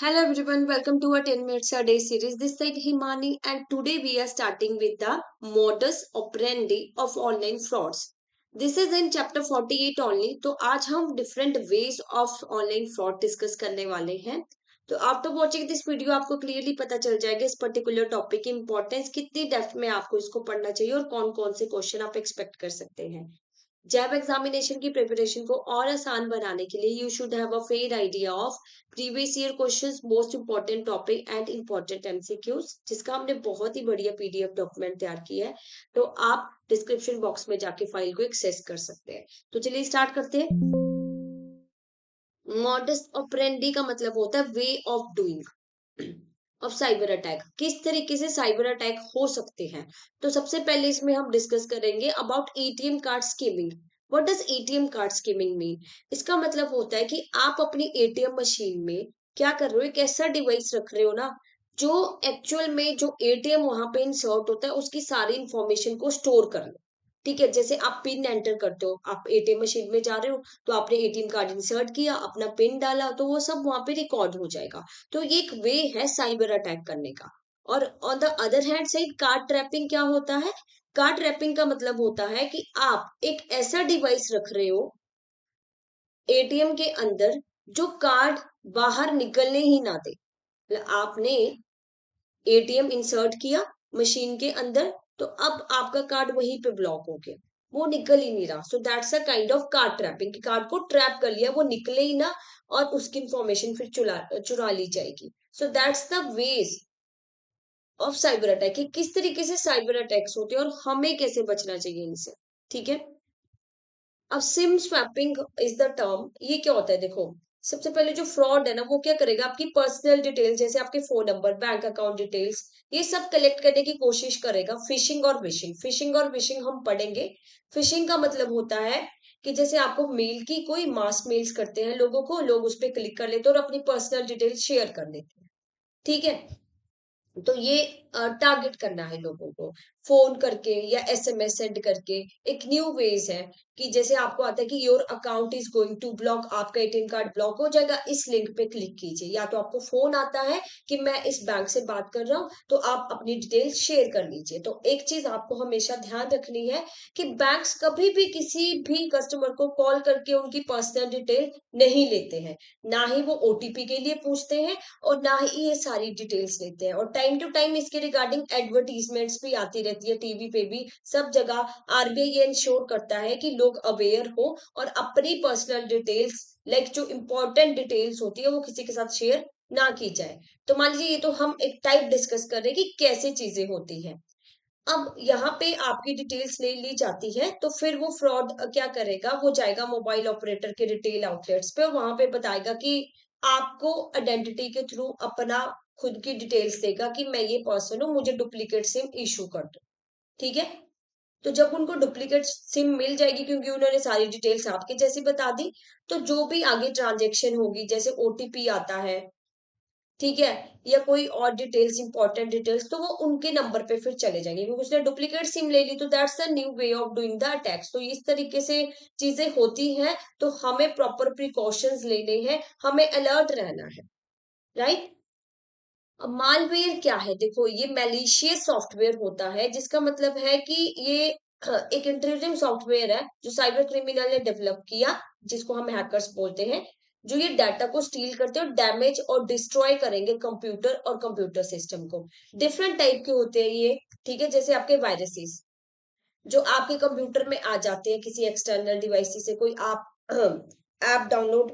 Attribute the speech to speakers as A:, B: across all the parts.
A: Hello everyone, welcome to our 10 minutes a day series. This side Himani and today we are starting with the modus operandi of online frauds. This is in chapter 48 only. तो आज हम different ways of online fraud discuss करने वाले हैं. तो after watching this video आपको clearly पता चल जाएगा इस particular topic की importance कितनी depth में आपको इसको पढ़ना चाहिए और कौन कौन से क्वेश्चन आप एक्सपेक्ट कर सकते हैं. जैब एग्जामिनेशन की प्रिपरेशन को और आसान बनाने के लिए you should have a fair idea of previous year questions, most important topic and important MCQs, जिसका हमने बहुत ही बढ़िया पीडीएफ डॉक्यूमेंट तैयार किया है. तो आप डिस्क्रिप्शन बॉक्स में जाके फाइल को एक्सेस कर सकते हैं. तो चलिए स्टार्ट करते हैं. मॉडस ऑपरेंडी का मतलब होता है way of doing of cyber attack. किस तरीके से साइबर अटैक हो सकते हैं. तो सबसे पहले इसमें हम डिस्कस करेंगे about ATM card skimming. What does ATM card skimming mean. इसका मतलब होता है कि आप अपनी एटीएम मशीन में क्या कर रहे हो, एक ऐसा डिवाइस रख रहे हो ना जो एक्चुअल में जो एटीएम वहां पे इंसर्ट होता है उसकी सारी इंफॉर्मेशन को स्टोर कर लो. ठीक है, जैसे आप पिन एंटर करते हो, आप एटीएम मशीन में जा रहे हो तो आपने एटीएम कार्ड इंसर्ट किया, अपना पिन डाला, तो वो सब वहां पे रिकॉर्ड हो जाएगा. तो ये एक वे है साइबर अटैक करने का. और on the other hand side card trapping क्या होता है. कार्ड ट्रैपिंग का मतलब होता है कि आप एक ऐसा डिवाइस रख रहे हो एटीएम के अंदर जो कार्ड बाहर निकलने ही ना दे. मतलब आपने एटीएम इंसर्ट किया मशीन के अंदर, तो अब आपका कार्ड वहीं पे ब्लॉक हो गया, वो निकल ही नहीं रहा. So that's a kind of card trapping. Card को ट्रैप कर लिया, वो निकले ही ना और उसकी इंफॉर्मेशन फिर चुरा चुरा ली जाएगी. So that's the ways of cyber attack कि किस तरीके से साइबर अटैक्स होते हैं और हमें कैसे बचना चाहिए इनसे. ठीक है. अब SIM swapping is the term. ये क्या होता है देखो. सबसे पहले जो फ्रॉड है ना वो क्या करेगा, आपकी पर्सनल डिटेल्स जैसे आपके phone number, bank account details, ये सब कलेक्ट करने की कोशिश करेगा. फिशिंग और विशिंग. फिशिंग और विशिंग हम पढ़ेंगे. फिशिंग का मतलब होता है कि जैसे आपको मेल की कोई मास मेल्स करते हैं लोगों को, लोग उस पर क्लिक कर लेते हैं और अपनी पर्सनल डिटेल्स शेयर कर देते हैं. ठीक है. तो ये टारगेट करना है लोगों को फोन करके या एसएमएस सेंड करके. एक न्यू वेज है कि जैसे आपको आता है कि your account is going to block, आपका एटीएम कार्ड ब्लॉक हो जाएगा, इस लिंक पे क्लिक कीजिए. या तो आपको फोन आता है कि मैं इस बैंक से बात कर रहा हूँ तो आप अपनी डिटेल्स शेयर कर लीजिए. तो एक चीज आपको हमेशा ध्यान रखनी है कि बैंक्स कभी भी किसी भी कस्टमर को कॉल करके उनकी पर्सनल डिटेल नहीं लेते हैं. ना ही वो ओटीपी के लिए पूछते हैं और ना ही ये सारी डिटेल्स लेते हैं. और टाइम टू टाइम इसके रिगार्डिंग एडवर्टीजमेंट्स भी आती रहती है टीवी पे भी, सब जगह. आरबीआई ये इंश्योर करता है कि लोग अवेयर हो और अपनी पर्सनल डिटेल्स लाइक जो इंपॉर्टेंट डिटेल्स होती है वो किसी के साथ शेयर ना की जाए. तो मान लीजिए ये तो हम एक टाइप डिस्कस कर रहे हैं कि कैसे चीजें होती हैं. अब यहाँ पे आपकी डिटेल्स ले ली जाती है तो फिर वो फ्रॉड क्या करेगा, वो जाएगा मोबाइल ऑपरेटर के रिटेल आउटलेट्स पे और वहां पे बताएगा कि आपको आइडेंटिटी के थ्रू अपना खुद की डिटेल्स देगा कि मैं ये पर्सन हूँ, मुझे डुप्लीकेट सिम इशू कर दो. ठीक है. तो जब उनको डुप्लीकेट सिम मिल जाएगी क्योंकि उन्होंने सारी डिटेल्स आपके जैसी बता दी, तो जो भी आगे ट्रांजेक्शन होगी जैसे ओटीपी आता है, ठीक है, या कोई और डिटेल्स इंपॉर्टेंट डिटेल्स, तो वो उनके नंबर पे फिर चले जाएंगे क्योंकि उसने डुप्लीकेट सिम ले ली. तो that's the new way of doing the attacks. तो इस तरीके से चीजें होती हैं. तो हमें प्रॉपर प्रिकॉशंस लेने हैं, हमें अलर्ट रहना है. राइट. अब मालवेयर क्या है देखो, ये मैलिशियस सॉफ्टवेयर होता है जिसका मतलब है कि ये एक इंटेलिजेंट सॉफ्टवेयर है जो साइबर क्रिमिनल ने डेवलप किया, जिसको हम हैकर्स बोलते हैं, जो ये डाटा को स्टील करते हैं और डैमेज और डिस्ट्रॉय करेंगे कंप्यूटर और कंप्यूटर सिस्टम को. डिफरेंट टाइप के होते हैं ये. ठीक है. जैसे आपके वायरसेस जो आपके कंप्यूटर में आ जाते हैं किसी एक्सटर्नल डिवाइस से, कोई आप ऐप डाउनलोड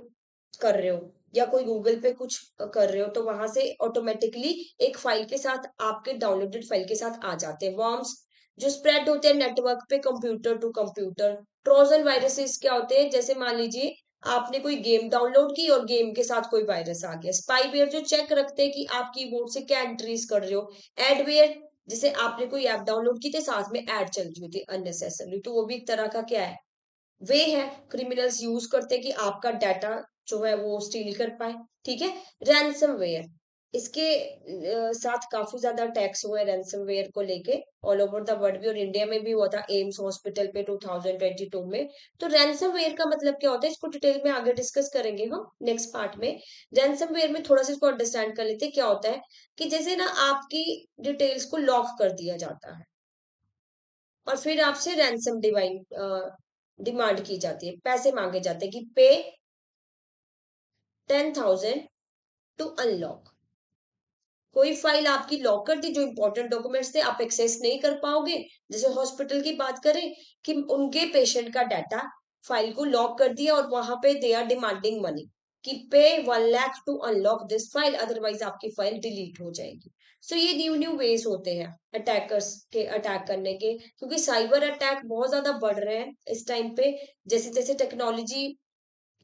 A: कर रहे हो या कोई गूगल पे कुछ कर रहे हो तो वहां से ऑटोमेटिकली एक फाइल के साथ आपके डाउनलोडेड फाइल के साथ आ जाते हैं वर्म्स जो स्प्रेड होते हैं नेटवर्क पे computer to computer. Trojan viruses क्या होते हैं, जैसे मान लीजिए आपने कोई गेम डाउनलोड की और गेम के साथ कोई वायरस आ गया. स्पाईवेयर जो चेक रखते हैं कि आप कीबोर्ड से क्या एंट्रीज कर रहे हो. एडवेयर जैसे आपने कोई ऐप डाउनलोड की थी साथ में ऐड चल रही थी अननेसेसरली, तो वो भी एक तरह का क्या है, वे है. क्रिमिनल्स यूज करते हैं कि आपका डाटा जो है वो स्टील कर पाए. ठीक है. रैंसम वेयर इसके साथ काफी ज्यादा टैक्स हुए रैंसमवेयर को लेके, ऑल ओवर द वर्ल्ड भी, और इंडिया में भी हुआ था एम्स हॉस्पिटल पे 2022 में। तो रैंसमवेयर का मतलब क्या होता है, इसको डिटेल में आगे डिस्कस करेंगे हम नेक्स्ट पार्ट में। रैंसमवेयर में थोड़ा सा इसको अंडरस्टैंड कर लेते हैं क्या होता है, कि जैसे ना आपकी डिटेल्स को लॉक कर दिया जाता है और फिर आपसे रैंसम डिमांड की जाती है, पैसे मांगे जाते हैं कि पे 10,000 टू अनलॉक। कोई फाइल आपकी लॉक कर दी, जो इंपॉर्टेंट डॉक्यूमेंट्स थे आप एक्सेस नहीं कर पाओगे। जैसे हॉस्पिटल की बात करें कि उनके पेशेंट का डाटा फाइल को लॉक कर दिया और वहां पे दे आर डिमांडिंग मनी कि pay 1 lakh to unlock this file, otherwise आपकी फाइल डिलीट हो जाएगी। सो ये न्यू न्यू वेज होते हैं अटैकर्स के अटैक करने के, क्योंकि साइबर अटैक बहुत ज्यादा बढ़ रहे हैं इस टाइम पे। जैसे जैसे टेक्नोलॉजी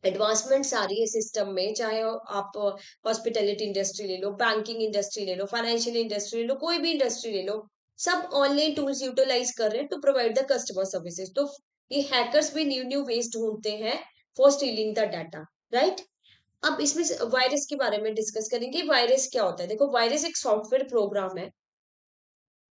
A: एडवांसमेंट्स आ रही है सिस्टम में, चाहे आप हॉस्पिटैलिटी इंडस्ट्री ले लो, बैंकिंग इंडस्ट्री ले लो, फाइनेंशियल इंडस्ट्री ले लो, कोई भी इंडस्ट्री ले लो, सब ऑनलाइन टूल्स यूटिलाइज कर रहे हैं to provide the customer services. तो ये हैकर्स भी न्यू न्यू वेज ढूंढते हैं for stealing the data, right. अब इसमें वायरस के बारे में डिस्कस करेंगे। वायरस क्या होता है, देखो वायरस एक सॉफ्टवेयर प्रोग्राम है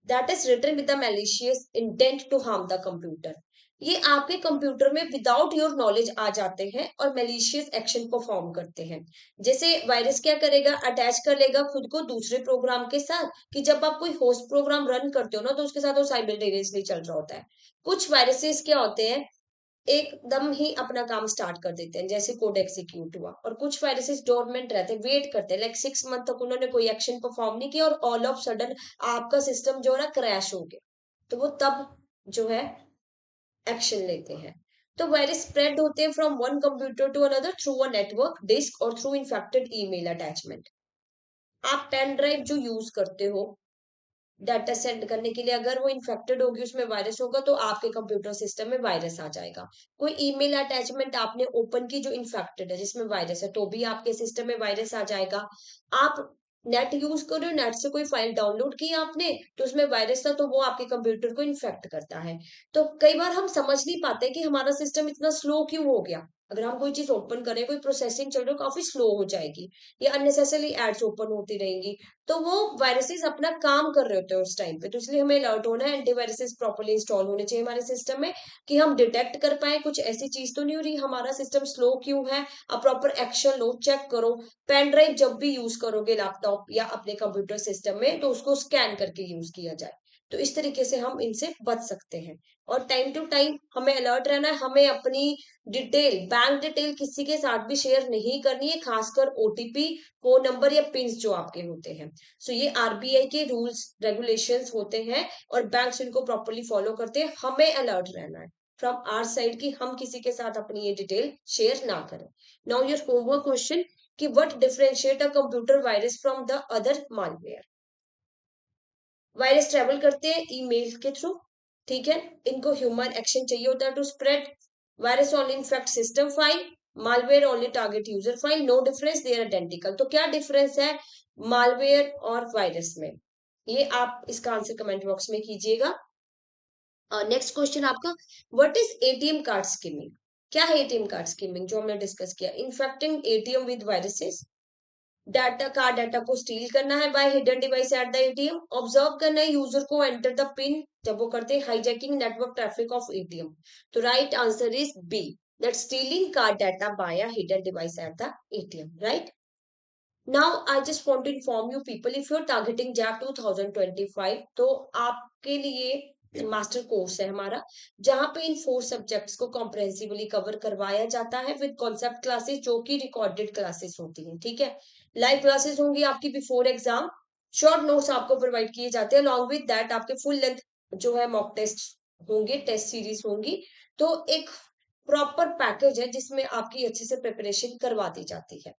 A: that is written with the malicious intent to harm the computer. ये आपके कंप्यूटर में विदाउट योर नॉलेज आ जाते हैं और मैलिशियस एक्शन परफॉर्म करते हैं। जैसे वायरस क्या करेगा, अटैच कर लेगा खुद को दूसरे प्रोग्राम के साथ, कि जब आप कोई होस्ट प्रोग्राम रन करते हो ना तो उसके साथ वो साइमल्टेनियसली चल रहा होता है। कुछ वायरसेस क्या होते हैं, एकदम ही अपना काम स्टार्ट कर देते हैं, जैसे कोड एग्जीक्यूट हुआ। और कुछ वायरसेस डोरमेंट रहते हैं, वेट करते हैं, लाइक 6 मंथ तक उन्होंने कोई एक्शन परफॉर्म नहीं किया और ऑल ऑफ सडन आपका सिस्टम जो है ना क्रैश हो गया, तो वो तब जो है एक्शन लेते हैं। तो वायरस स्प्रेड होते हैं from one computer to another through a network disk और थ्रू इन्फेक्टेड ईमेल अटैचमेंट। आप पेन ड्राइव जो यूज करते हो डाटा सेंड करने के लिए, अगर वो इन्फेक्टेड होगी, उसमें वायरस होगा, तो आपके कंप्यूटर सिस्टम में वायरस आ जाएगा। कोई ईमेल अटैचमेंट आपने ओपन की जो इन्फेक्टेड है, जिसमें वायरस है, तो भी आपके सिस्टम में वायरस आ जाएगा। आप नेट यूज करो, नेट से कोई फाइल डाउनलोड की आपने, तो उसमें वायरस था, तो वो आपके कंप्यूटर को इन्फेक्ट करता है। तो कई बार हम समझ नहीं पाते कि हमारा सिस्टम इतना स्लो क्यों हो गया। अगर हम कोई चीज ओपन करें, कोई प्रोसेसिंग चल रही है, काफी स्लो हो जाएगी, या अननेसेसरली एड्स ओपन होती रहेंगी, तो वो वायरसेस अपना काम कर रहे होते हैं उस टाइम पे। तो इसलिए हमें अलर्ट होना है, एंटीवायरसेस प्रॉपर्ली इंस्टॉल होने चाहिए हमारे सिस्टम में, कि हम डिटेक्ट कर पाए कुछ ऐसी चीज तो नहीं हो रही, हमारा सिस्टम स्लो क्यों है। आप प्रॉपर एक्शन लो, चेक करो। पेन ड्राइव जब भी यूज करोगे लैपटॉप या अपने कंप्यूटर सिस्टम में, तो उसको स्कैन करके यूज किया जाए। तो इस तरीके से हम इनसे बच सकते हैं। और टाइम टू टाइम हमें अलर्ट रहना है, हमें अपनी डिटेल, बैंक डिटेल किसी के साथ भी शेयर नहीं करनी है, खासकर ओटीपी, फोन नंबर या पिन जो आपके होते हैं। सो ये आरबीआई के रूल्स रेगुलेशंस होते हैं और बैंक्स इनको प्रॉपर्ली फॉलो करते हैं। हमें अलर्ट रहना है फ्रॉम आवर साइड की हम किसी के साथ अपनी ये डिटेल शेयर ना करें। नाउ योर होमवर्क क्वेश्चन, कि what differentiate a computer virus from the other malware. Virus travel करते हैं ईमेल के थ्रू, ठीक है, इनको ह्यूमन एक्शन चाहिए होता है to spread. Virus only infect system file, malware only target user file, no difference, they are identical. तो क्या डिफरेंस है मालवेयर और वायरस में, ये आप इसका आंसर कमेंट बॉक्स में कीजिएगा। नेक्स्ट क्वेश्चन आपका, what is ATM card skimming. क्या है एटीएम कार्ड स्किमिंग, जो हमने डिस्कस किया, infecting ATM with viruses, data, card data को स्टील करना है by hidden device at the ATM, observe करना है यूजर को एंटर द पिन जब वो करते हैं, hijacking network traffic of ATM. तो right answer is B, that stealing card data by a hidden device at the ATM, right. Now I just want to inform you people, if you are targeting jack 2025, तो आपके लिए master course है हमारा, जहां पे इन 4 subjects को comprehensively cover करवाया जाता है विद कॉन्सेप्ट क्लासेस, जो कि रिकॉर्डेड क्लासेस होती हैं, ठीक है। लाइव क्लासेस होंगी आपकी बिफोर एग्जाम, शॉर्ट नोट्स आपको प्रोवाइड किए जाते हैं, अलॉन्ग विद दैट आपके फुल लेंथ जो है मॉक टेस्ट होंगे, टेस्ट सीरीज होंगी। तो एक प्रॉपर पैकेज है जिसमें आपकी अच्छे से प्रिपरेशन करवा दी जाती है।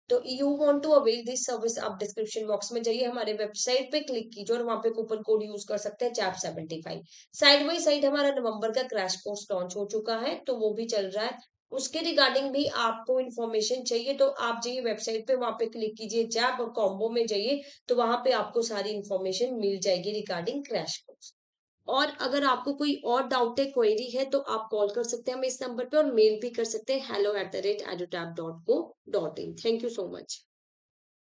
A: तो you want to avail this service, आप डिस्क्रिप्शन बॉक्स में जाइए, हमारे वेबसाइट पे क्लिक कीजिए और वहां पे कूपन कोड यूज कर सकते हैं चैप 75। साइड बाई साइड हमारा नवंबर का क्रैश कोर्स लॉन्च हो चुका है, तो वो भी चल रहा है। उसके रिगार्डिंग भी आपको इन्फॉर्मेशन चाहिए तो आप जाइए वेबसाइट पे, वहां पे क्लिक कीजिए जैप और कॉम्बो में जाइए, तो वहां पे आपको सारी इन्फॉर्मेशन मिल जाएगी रिगार्डिंग क्रैश कोर्स। और अगर आपको कोई और डाउट है, क्वेरी है, तो आप कॉल कर सकते हैं हमें इस नंबर पे, और मेल भी कर सकते हैं hello@edutap.co.in। Thank you so much.